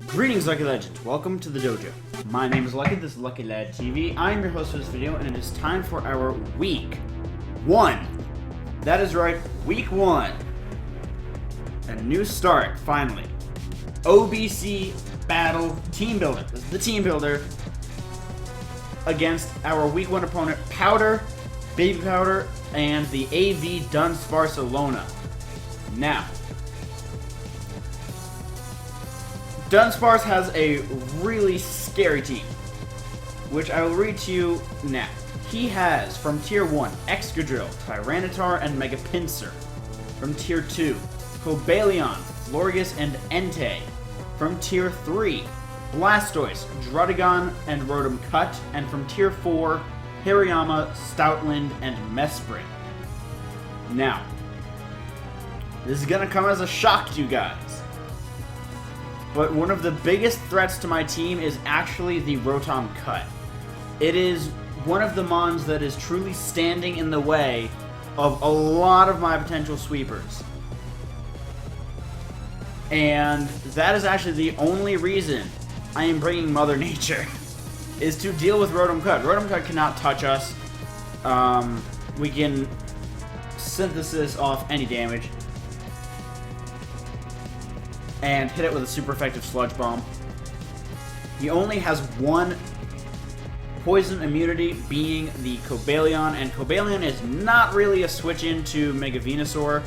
Greetings, Lucky Legends. Welcome to the dojo. My name is Lucky, this is Lucky Lad TV. I am your host for this video, and it is time for our Week 1. That is right, Week 1. A new start, finally. OBC Battle Team Builder. This is the Team Builder against our Week 1 opponent, Powder, Baby Powder, and the AV Dunsparcelona. Now, Dunsparce has a really scary team, which I will read to you now. He has, from Tier 1, Excadrill, Tyranitar, and Megapincer. From Tier 2, Cobalion, Florges, and Entei. From Tier 3, Blastoise, Druddigon, and Rotom Cut. And from Tier 4, Hariyama, Stoutland, and Mesprit. Now, this is gonna come as a shock to you guys, but one of the biggest threats to my team is actually the Rotom Cut. It is one of the mons that is truly standing in the way of a lot of my potential sweepers. And that is actually the only reason I am bringing Mother Nature, is to deal with Rotom Cut. Rotom Cut cannot touch us. We can synthesis off any damage and hit it with a super effective Sludge Bomb. He only has one poison immunity, being the Cobalion, and Cobalion is not really a switch into Mega Venusaur,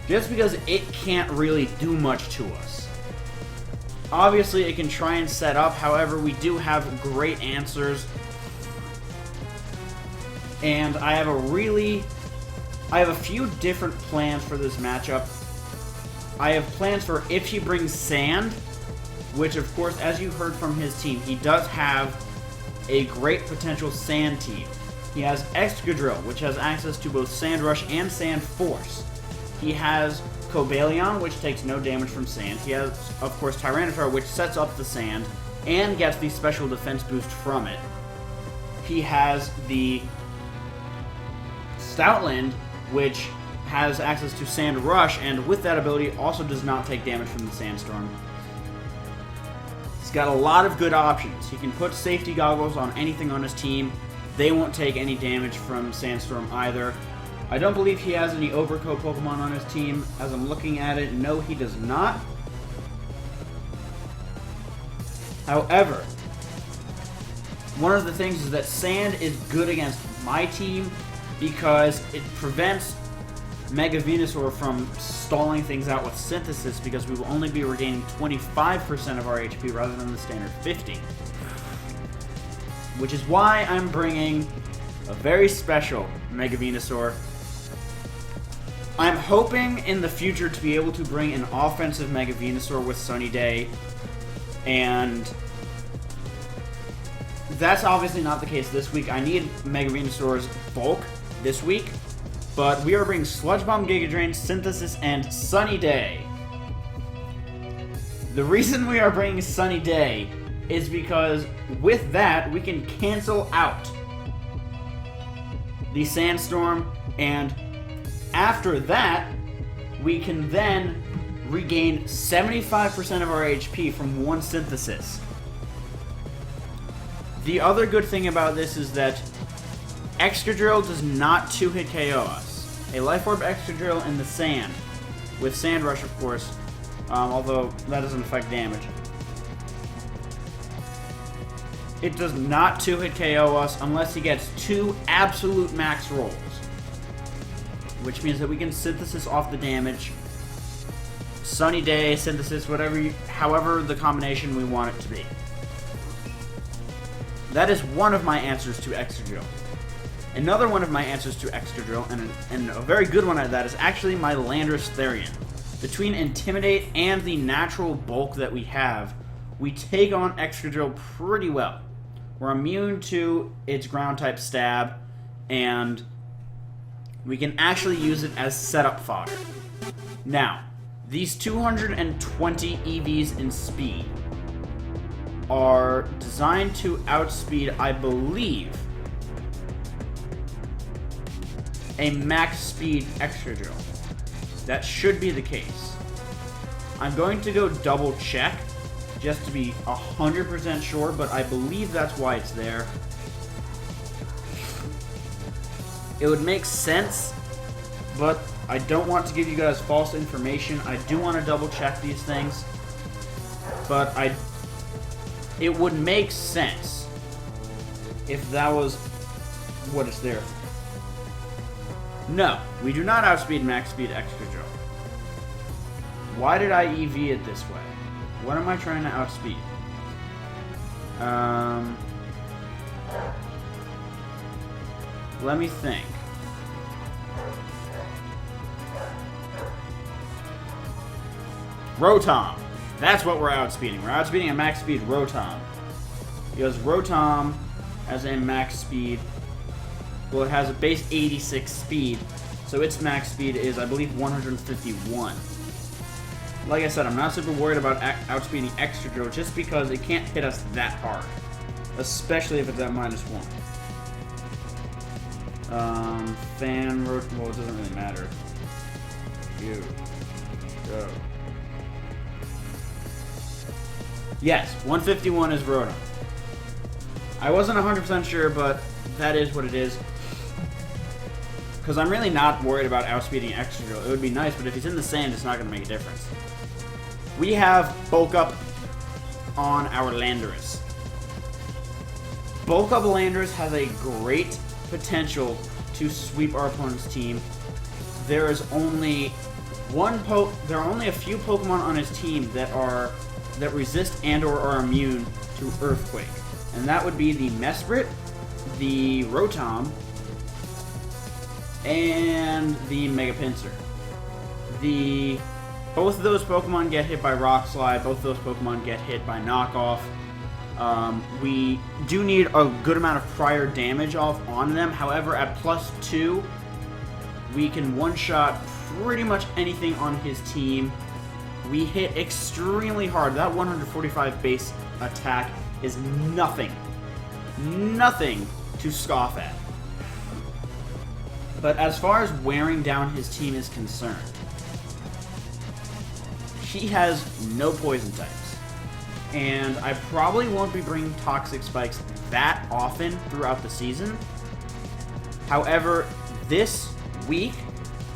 just because it can't really do much to us. Obviously, it can try and set up, however, we do have great answers, and I have a few different plans for this matchup. I have plans for if he brings Sand, which of course, as you heard from his team, he does have a great potential Sand team. He has Excadrill, which has access to both Sand Rush and Sand Force. He has Cobalion, which takes no damage from Sand. He has, of course, Tyranitar, which sets up the Sand and gets the special defense boost from it. He has the Stoutland, which has access to Sand Rush, and with that ability also does not take damage from the Sandstorm. He's got a lot of good options. He can put safety goggles on anything on his team. They won't take any damage from Sandstorm either. I don't believe he has any Overcoat Pokemon on his team. As I'm looking at it, no, he does not. However, one of the things is that Sand is good against my team because it prevents Mega Venusaur from stalling things out with Synthesis, because we will only be regaining 25% of our HP rather than the standard 50. Which is why I'm bringing a very special Mega Venusaur. I'm hoping in the future to be able to bring an offensive Mega Venusaur with Sunny Day, and that's obviously not the case this week. I need Mega Venusaur's bulk this week. But we are bringing Sludge Bomb, Giga Drain, Synthesis, and Sunny Day. The reason we are bringing Sunny Day is because with that, we can cancel out the Sandstorm, and after that, we can then regain 75% of our HP from one Synthesis. The other good thing about this is that Excadrill does not 2-hit KO us. A Life Orb Excadrill in the Sand, with Sand Rush of course, although that doesn't affect damage. It does not 2-hit KO us unless he gets 2 absolute max rolls, which means that we can Synthesis off the damage, Sunny Day, Synthesis, however the combination we want it to be. That is one of my answers to Excadrill. Another one of my answers to Excadrill, and a very good one at that, is actually my Landorus Therian. Between Intimidate and the natural bulk that we have, we take on Excadrill pretty well. We're immune to its ground-type stab, and we can actually use it as setup fodder. Now, these 220 EVs in speed are designed to outspeed, I believe, a max speed Excadrill. That should be the case. I'm going to go double check, just to be 100% sure, but I believe that's why it's there. It would make sense, but I don't want to give you guys false information. I do want to double check these things, but it would make sense if that was what it's there for. No, we do not outspeed max speed extra drill. Why did I EV it this way? What am I trying to outspeed? Let me think. Rotom. That's what we're outspeeding. We're outspeeding a max speed Rotom. Because Rotom has a max speed. Well, it has a base 86 speed. So its max speed is, I believe, 151. Like I said, I'm not super worried about outspeeding Extra Drill just because it can't hit us that hard. Especially if it's at -1. Fan road. Well, it doesn't really matter. You go. Yes, 151 is Rotom. I wasn't 100% sure, but that is what it is. Because I'm really not worried about outspeeding Extra Drill. It would be nice, but if he's in the sand, it's not going to make a difference. We have Bulk Up on our Landorus. Bulk Up Landorus has a great potential to sweep our opponent's team. There is only there are only a few Pokemon on his team that resist and/or are immune to Earthquake, and that would be the Mesprit, the Rotom, and the Megapincer. Both of those Pokemon get hit by Rock Slide. Both of those Pokemon get hit by Knockoff. We do need a good amount of prior damage off on them. However, at +2, we can one-shot pretty much anything on his team. We hit extremely hard. That 145 base attack is nothing. Nothing to scoff at. But as far as wearing down his team is concerned, he has no poison types. And I probably won't be bringing Toxic Spikes that often throughout the season. However, this week,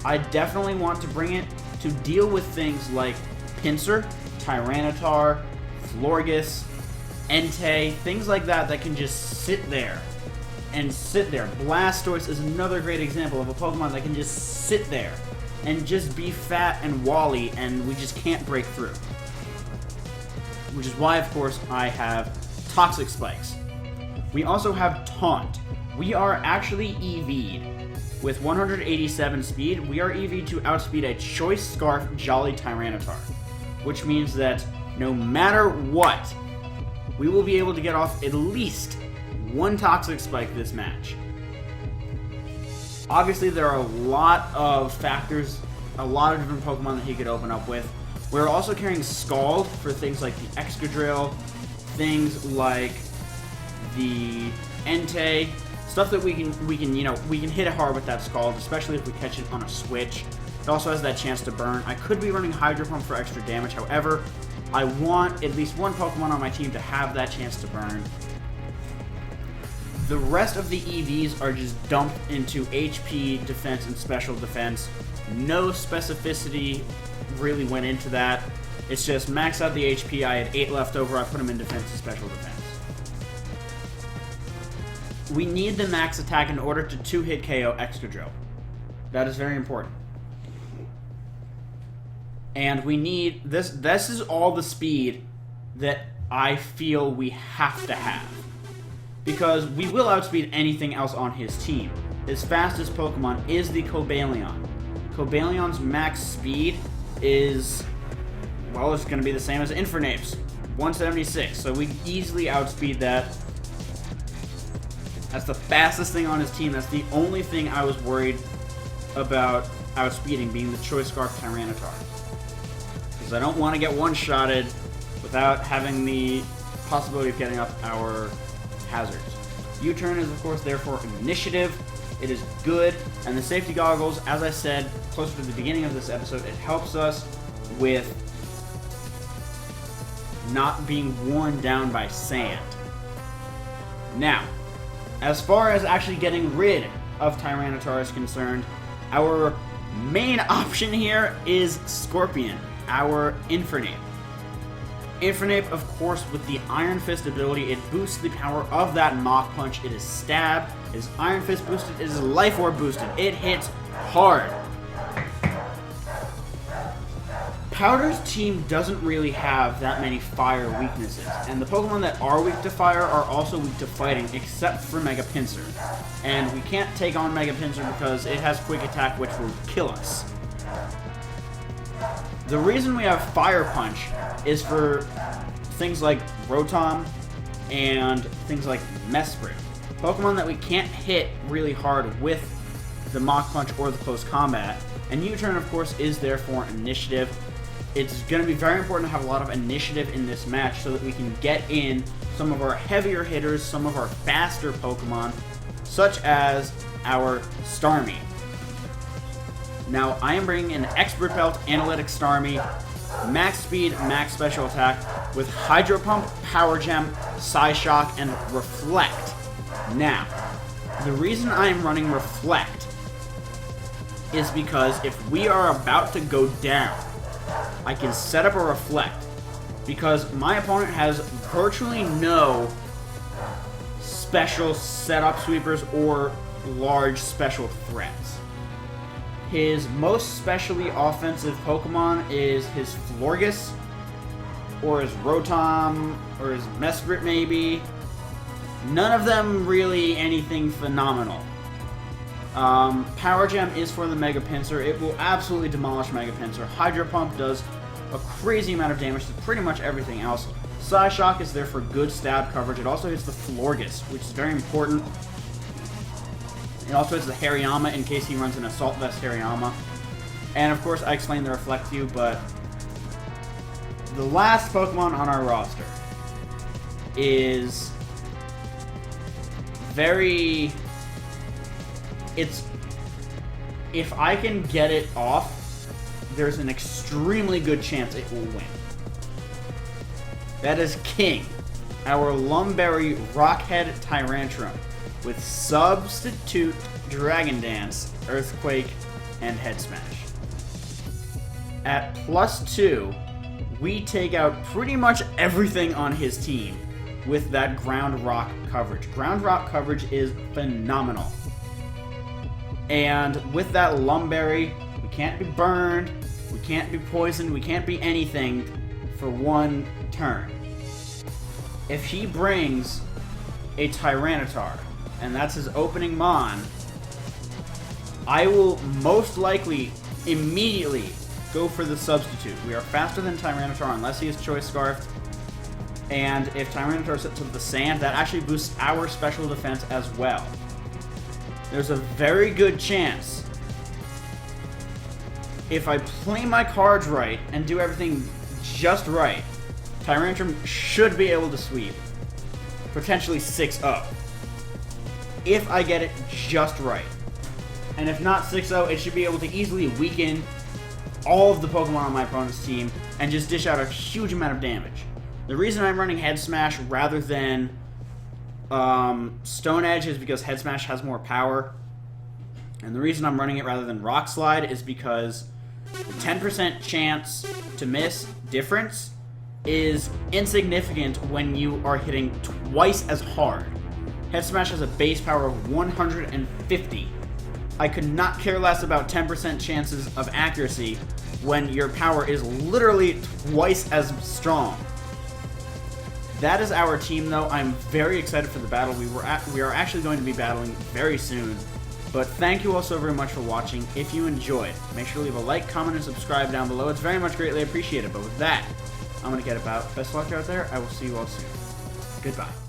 I definitely want to bring it to deal with things like Pinsir, Tyranitar, Florges, Entei, things like that that can just sit there and sit there. Blastoise is another great example of a Pokemon that can just sit there and just be fat and wally, and we just can't break through. Which is why, of course, I have Toxic Spikes. We also have Taunt. We are actually EV'd. With 187 speed, we are EV'd to outspeed a Choice Scarf Jolly Tyranitar. Which means that no matter what, we will be able to get off at least one Toxic Spike this match. Obviously, there are a lot of factors, a lot of different Pokemon that he could open up with. We're also carrying Scald for things like the Excadrill, things like the Entei, stuff that we can hit it hard with that Scald, especially if we catch it on a switch. It also has that chance to burn. I could be running Hydro Pump for extra damage, however, I want at least one Pokemon on my team to have that chance to burn. The rest of the EVs are just dumped into HP, defense, and special defense. No specificity really went into that. It's just max out the HP. I had 8 left over. I put them in defense and special defense. We need the max attack in order to 2-hit KO Excadrill. That is very important. And we need this. This is all the speed that I feel we have to have. Because we will outspeed anything else on his team. His fastest Pokemon is the Cobalion. Cobalions max speed is, well, it's going to be the same as Infernape's, 176. So we easily outspeed that. That's the fastest thing on his team. That's the only thing I was worried about outspeeding, being the Choice Scarf Tyranitar. Because I don't want to get one-shotted without having the possibility of getting up our hazards. U-turn is, of course, there for initiative. It is good. And the safety goggles, as I said closer to the beginning of this episode, it helps us with not being worn down by sand. Now, as far as actually getting rid of Tyranitar is concerned, our main option here is Scorpion, our Infernape. Infernape, of course, with the Iron Fist ability, it boosts the power of that Mach Punch. It is Stab, it is Iron Fist boosted, it is Life Orb boosted. It hits hard. Powder's team doesn't really have that many fire weaknesses, and the Pokemon that are weak to fire are also weak to fighting, except for Mega Pinsir. And we can't take on Mega Pinsir because it has Quick Attack, which will kill us. The reason we have Fire Punch is for things like Rotom and things like Mesprit. Pokemon that we can't hit really hard with the Mach Punch or the Close Combat. And U-Turn, of course, is there for initiative. It's going to be very important to have a lot of initiative in this match so that we can get in some of our heavier hitters, some of our faster Pokemon, such as our Starmie. Now, I am bringing an Expert Belt Analytic Starmie, max speed, max special attack, with Hydro Pump, Power Gem, Psyshock, and Reflect. Now, the reason I am running Reflect is because if we are about to go down, I can set up a Reflect, because my opponent has virtually no special setup sweepers or large special threats. His most specially offensive Pokemon is his Florges, or his Rotom, or his Mesprit maybe. None of them really anything phenomenal. Power Gem is for the Mega Pinsir. It will absolutely demolish Mega Pinsir. Hydro Pump does a crazy amount of damage to pretty much everything else. Psyshock is there for good stab coverage. It also hits the Florges, which is very important. It also hits the Hariyama in case he runs an Assault Vest Hariyama. And of course, I explained the Reflect to you, but the last Pokemon on our roster is very... If I can get it off, there's an extremely good chance it will win. That is King, our Lumberry Rockhead Tyrantrum, with Substitute Dragon Dance, Earthquake, and Head Smash. At +2, we take out pretty much everything on his team with that Ground Rock coverage. Ground Rock coverage is phenomenal. And with that Lumberry, we can't be burned, we can't be poisoned, we can't be anything for one turn. If he brings a Tyranitar, and that's his opening Mon, I will most likely immediately go for the substitute. We are faster than Tyranitar unless he is Choice Scarfed. And if Tyranitar sits with the Sand, that actually boosts our special defense as well. There's a very good chance, if I play my cards right and do everything just right, Tyrantrum should be able to sweep. Potentially 6-0. If I get it just right. And if not 6-0, it should be able to easily weaken all of the Pokemon on my opponent's team and just dish out a huge amount of damage. The reason I'm running Head Smash rather than Stone Edge is because Head Smash has more power. And the reason I'm running it rather than Rock Slide is because the 10% chance to miss difference is insignificant when you are hitting twice as hard. Head Smash has a base power of 150. I could not care less about 10% chances of accuracy when your power is literally twice as strong. That is our team, though. I'm very excited for the battle. We are actually going to be battling very soon. But thank you all so very much for watching. If you enjoyed, make sure to leave a like, comment, and subscribe down below. It's very much greatly appreciated. But with that, I'm going to get about. Best of luck out there. I will see you all soon. Goodbye.